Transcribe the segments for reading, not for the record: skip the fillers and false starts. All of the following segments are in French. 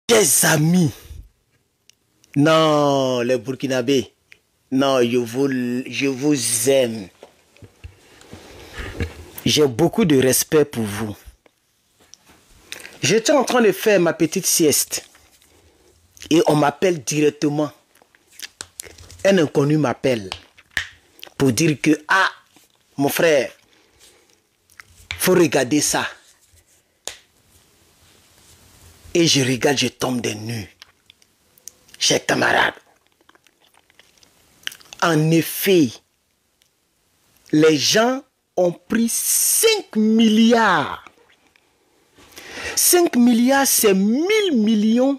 Chers amis, non, les Burkinabés, non, je vous aime. J'ai beaucoup de respect pour vous. J'étais en train de faire ma petite sieste et on m'appelle directement. Un inconnu m'appelle pour dire que, ah, mon frère, faut regarder ça. Et je regarde, je tombe des nues. Chers camarades, en effet, les gens ont pris 5 milliards. 5 milliards, c'est 1000 millions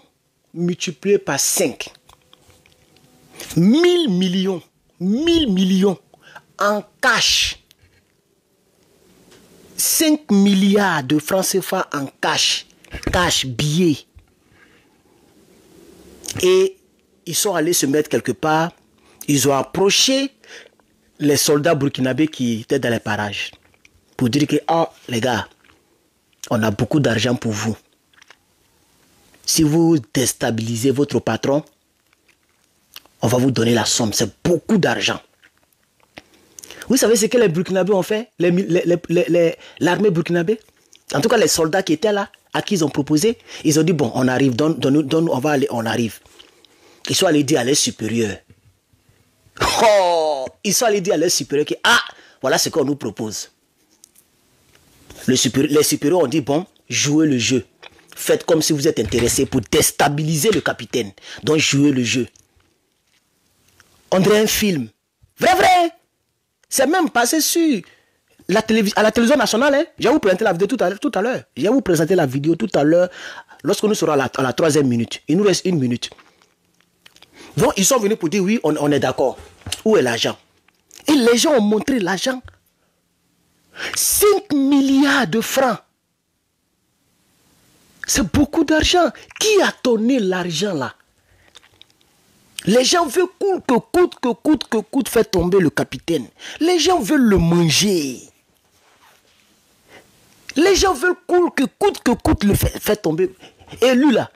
multipliés par 5. 1000 millions. 1000 millions en cash. 5 milliards de francs CFA en cash. Cash, billets. Et ils sont allés se mettre quelque part. Ils ont approché les soldats burkinabés qui étaient dans les parages. Pour dire que, oh, les gars, on a beaucoup d'argent pour vous. Si vous déstabilisez votre patron, on va vous donner la somme. C'est beaucoup d'argent. Vous savez ce que les Burkinabés ont fait? L'armée burkinabé? En tout cas, les soldats qui étaient là, à qui ils ont proposé, ils ont dit, bon, on arrive, on va aller, on arrive. Ils sont allés dire à leurs supérieurs. Oh, ils sont allés dire à leurs supérieurs que, ah, voilà ce qu'on nous propose. Les supérieurs ont dit, bon, jouez le jeu. Faites comme si vous êtes intéressés pour déstabiliser le capitaine. Donc, jouez le jeu. On dirait un film. Vrai, vrai. C'est même passé sur à la télévision nationale. Hein. Je vais vous présenter la vidéo tout à l'heure. Je vais vous présenter la vidéo tout à l'heure. Lorsque nous serons à la 3e minute. Il nous reste 1 minute. Donc, ils sont venus pour dire, oui, on est d'accord. Où est l'argent? Et les gens ont montré l'argent. 5 milliards de francs. C'est beaucoup d'argent. Qui a donné l'argent là? Les gens veulent que coûte faire tomber le capitaine. Les gens veulent le manger. Les gens veulent que coûte le faire tomber. Et lui là,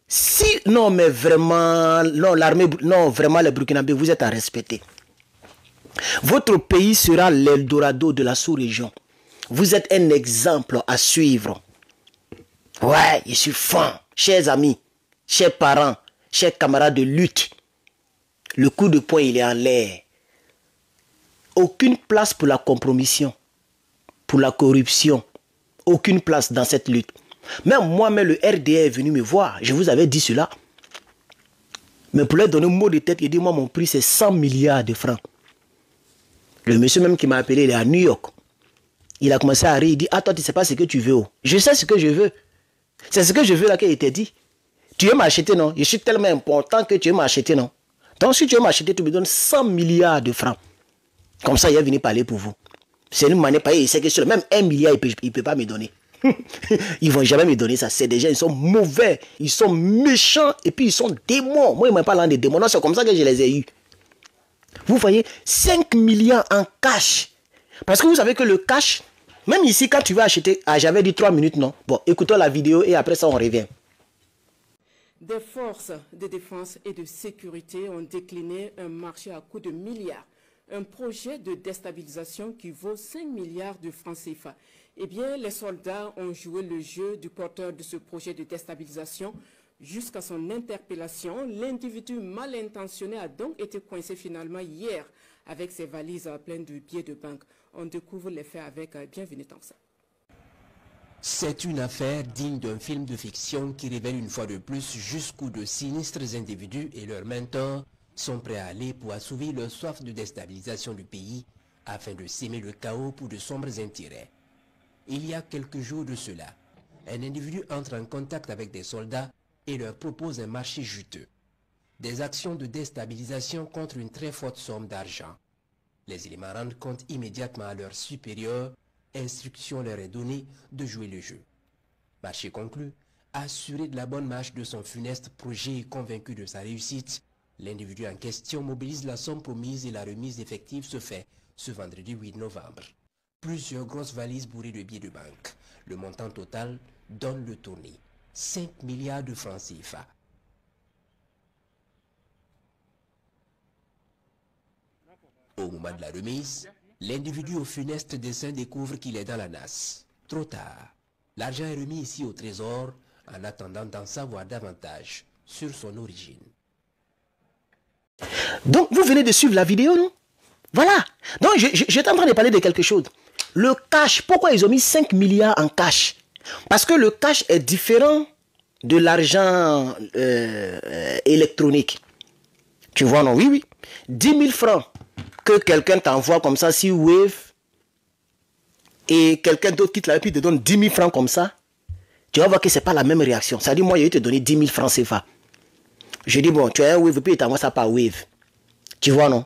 si, non mais vraiment, non l'armée, non vraiment les Burkinabés, vous êtes à respecter. Votre pays sera l'Eldorado de la sous-région. Vous êtes un exemple à suivre. Ouais, je suis fan. Chers amis, chers parents, chers camarades de lutte. Le coup de poing, il est en l'air. Aucune place pour la compromission, pour la corruption. Aucune place dans cette lutte. Même moi-même, le RDA est venu me voir. Je vous avais dit cela. Mais pour leur donner un mot de tête, il dit, moi, mon prix, c'est 100 milliards de francs. Le monsieur même qui m'a appelé, il est à New York. Il a commencé à rire. Il dit, ah, toi, tu ne sais pas ce que tu veux. Oh. Je sais ce que je veux. C'est ce que je veux là qu'il t'a dit. Tu veux m'acheter, non? Je suis tellement important que tu veux m'acheter, non? Donc, si tu veux m'acheter, tu me donnes 100 milliards de francs. Comme ça, il est venu parler pour vous. C'est une manière, il sait que sur même 1 milliard, il ne peut pas me donner. Ils ne vont jamais me donner ça. C'est des gens, ils sont mauvais, ils sont méchants et puis ils sont démons. Moi, ils ne m'ont pas l'air des démons. Non, c'est comme ça que je les ai eus. Vous voyez, 5 milliards en cash. Parce que vous savez que le cash, même ici, quand tu veux acheter, ah, j'avais dit 3 minutes, non? Bon, écoutons la vidéo et après ça, on revient. Des forces de défense et de sécurité ont décliné un marché à coût de milliards. Un projet de déstabilisation qui vaut 5 milliards de francs CFA. Eh bien, les soldats ont joué le jeu du porteur de ce projet de déstabilisation jusqu'à son interpellation. L'individu mal intentionné a donc été coincé finalement hier avec ses valises pleines de billets de banque. On découvre les faits avec Bienvenue Tansa. C'est une affaire digne d'un film de fiction qui révèle une fois de plus jusqu'où de sinistres individus et leurs mentors sont prêts à aller pour assouvir leur soif de déstabilisation du pays afin de s'aimer le chaos pour de sombres intérêts. Il y a quelques jours de cela, un individu entre en contact avec des soldats et leur propose un marché juteux. Des actions de déstabilisation contre une très forte somme d'argent. Les éléments rendent compte immédiatement à leurs supérieurs. Instruction leur est donnée de jouer le jeu. Marché conclu, assuré de la bonne marche de son funeste projet et convaincu de sa réussite, l'individu en question mobilise la somme promise et la remise effective se fait ce vendredi 8 novembre. Plusieurs grosses valises bourrées de billets de banque. Le montant total donne le tournis. 5 milliards de francs CFA. Au moment de la remise, l'individu au funeste dessein découvre qu'il est dans la nasse. Trop tard. L'argent est remis ici au trésor en attendant d'en savoir davantage sur son origine. Donc, vous venez de suivre la vidéo, non? Voilà. Donc, j'étais en train de parler de quelque chose. Le cash, pourquoi ils ont mis 5 milliards en cash? Parce que le cash est différent de l'argent électronique. Tu vois, non? Oui, oui. 10 000 francs que quelqu'un t'envoie comme ça, si Wave, et quelqu'un d'autre qui te l'a, puis te donne 10 000 francs comme ça, tu vas voir que ce n'est pas la même réaction. Ça dit, moi, je vais te donner 10 000 francs CFA. Je dis, bon, tu as un Wave, puis il t'envoie ça par Wave. Tu vois, non?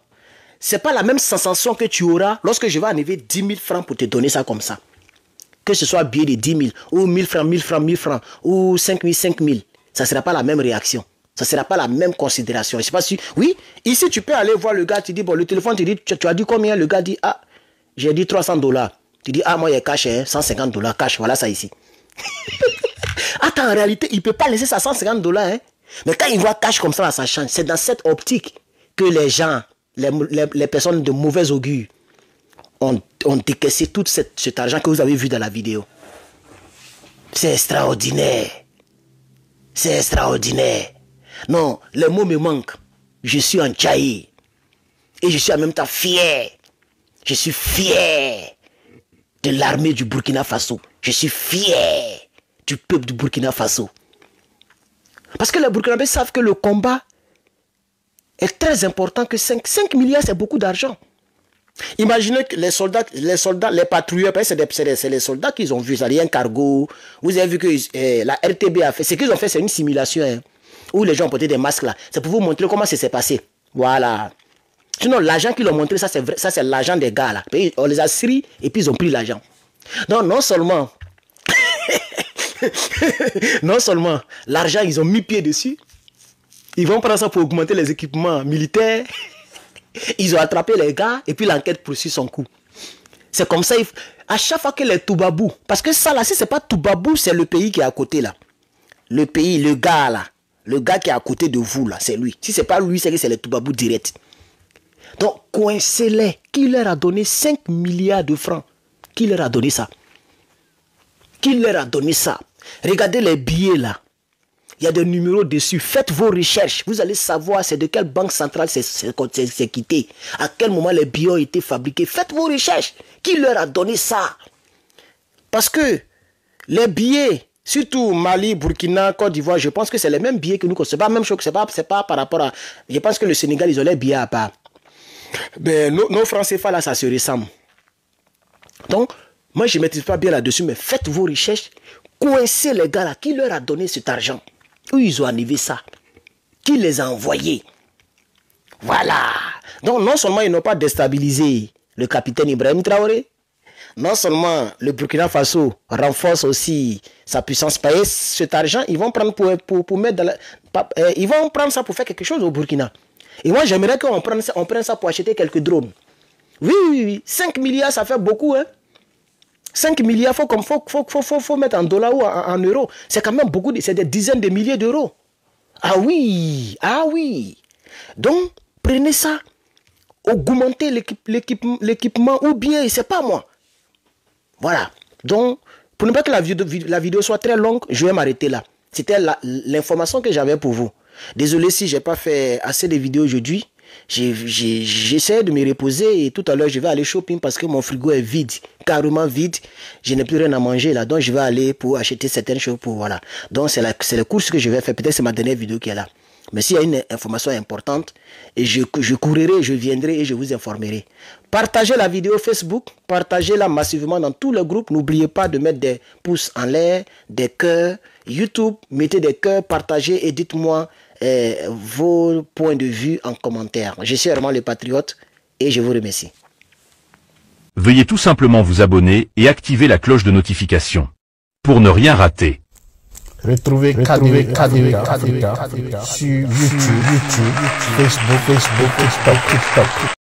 Ce n'est pas la même sensation que tu auras lorsque je vais enlever 10 000 francs pour te donner ça comme ça. Que ce soit billet de 10 000, ou 1000 francs, 1000 francs, 1000 francs, ou 5 000, 5 000. Ça ne sera pas la même réaction. Ça ne sera pas la même considération. Je sais pas si... Oui, ici, tu peux aller voir le gars, tu dis, bon, le téléphone, tu dis, tu as dit combien? Le gars dit, ah, j'ai dit 300 $. Tu dis, ah, moi, il y a cash, hein, 150 $ cash, voilà ça ici. Attends, en réalité, il ne peut pas laisser ça 150 $, hein. Mais quand il voit cash comme ça, ça change. C'est dans cette optique que les gens, les personnes de mauvais augure ont décaissé tout cet argent que vous avez vu dans la vidéo. C'est extraordinaire. C'est extraordinaire. Non, les mots me manquent. Je suis en Tchaï. Et je suis en même temps fier. Je suis fier de l'armée du Burkina Faso. Je suis fier du peuple du Burkina Faso. Parce que les Burkinabés savent que le combat est très important, que 5 milliards, c'est beaucoup d'argent. Imaginez que les soldats, les patrouilleurs, c'est les soldats qu'ils ont vu, ça, il y a un cargo. Vous avez vu que la RTB a fait, ce qu'ils ont fait, c'est une simulation, hein, où les gens ont porté des masques là. C'est pour vous montrer comment ça s'est passé. Voilà. Sinon, l'argent qu'ils ont montré, ça c'est l'argent des gars là. On les a serrés et puis ils ont pris l'argent. Donc, non seulement l'argent, ils ont mis pied dessus, ils vont prendre ça pour augmenter les équipements militaires. Ils ont attrapé les gars et puis l'enquête poursuit son coup. C'est comme ça, à chaque fois que les Toubabou, parce que ça là, si c'est pas Toubabou, c'est le pays qui est à côté là. Le pays, le gars là, le gars qui est à côté de vous là, c'est lui. Si c'est pas lui, c'est que c'est les Toubabou direct. Donc, coincez-les. Qui leur a donné 5 milliards de francs? Qui leur a donné ça? Qui leur a donné ça? Regardez les billets là. Il y a des numéros dessus. Faites vos recherches. Vous allez savoir c'est de quelle banque centrale c'est quitté. À quel moment les billets ont été fabriqués. Faites vos recherches. Qui leur a donné ça? Parce que les billets, surtout Mali, Burkina, Côte d'Ivoire, je pense que c'est les mêmes billets que nous. C'est pas la même chose. C'est pas par rapport à... Je pense que le Sénégal, ils ont les billets à part. Mais nos francs CFA là, ça se ressemble. Donc, moi, je ne maîtrise pas bien là-dessus, mais faites vos recherches. Coincez les gars là. Qui leur a donné cet argent? Où ils ont enlevé ça? Qui les a envoyés? Voilà. Donc, non seulement ils n'ont pas déstabilisé le capitaine Ibrahim Traoré, non seulement le Burkina Faso renforce aussi sa puissance payée, cet argent, ils vont prendre pour mettre dans la... ils vont prendre ça pour faire quelque chose au Burkina. Et moi, j'aimerais qu'on prenne ça pour acheter quelques drones. Oui, oui, oui. 5 milliards, ça fait beaucoup, hein. 5 milliards, faut mettre en dollars ou en euros. C'est quand même beaucoup, c'est des dizaines de milliers d'euros. Ah oui, ah oui. Donc, prenez ça, augmentez l'équipement ou bien, c'est pas moi. Voilà. Donc, pour ne pas que la vidéo soit très longue, je vais m'arrêter là. C'était l'information que j'avais pour vous. Désolé si je n'ai pas fait assez de vidéos aujourd'hui. J'essaie de me reposer et tout à l'heure je vais aller shopping parce que mon frigo est vide, carrément vide. Je n'ai plus rien à manger là, donc je vais aller pour acheter certaines choses pour voilà. Donc c'est les courses que je vais faire. Peut-être c'est ma dernière vidéo qui est là. Mais s'il y a une information importante, et je courrai, je viendrai et je vous informerai. Partagez la vidéo Facebook, partagez-la massivement dans tous les groupes. N'oubliez pas de mettre des pouces en l'air, des cœurs. YouTube, mettez des cœurs, partagez et dites-moi vos points de vue en commentaire. Je suis vraiment le patriote et je vous remercie. Veuillez tout simplement vous abonner et activer la cloche de notification pour ne rien rater. Retrouvez KDV sur YouTube, Facebook, TikTok.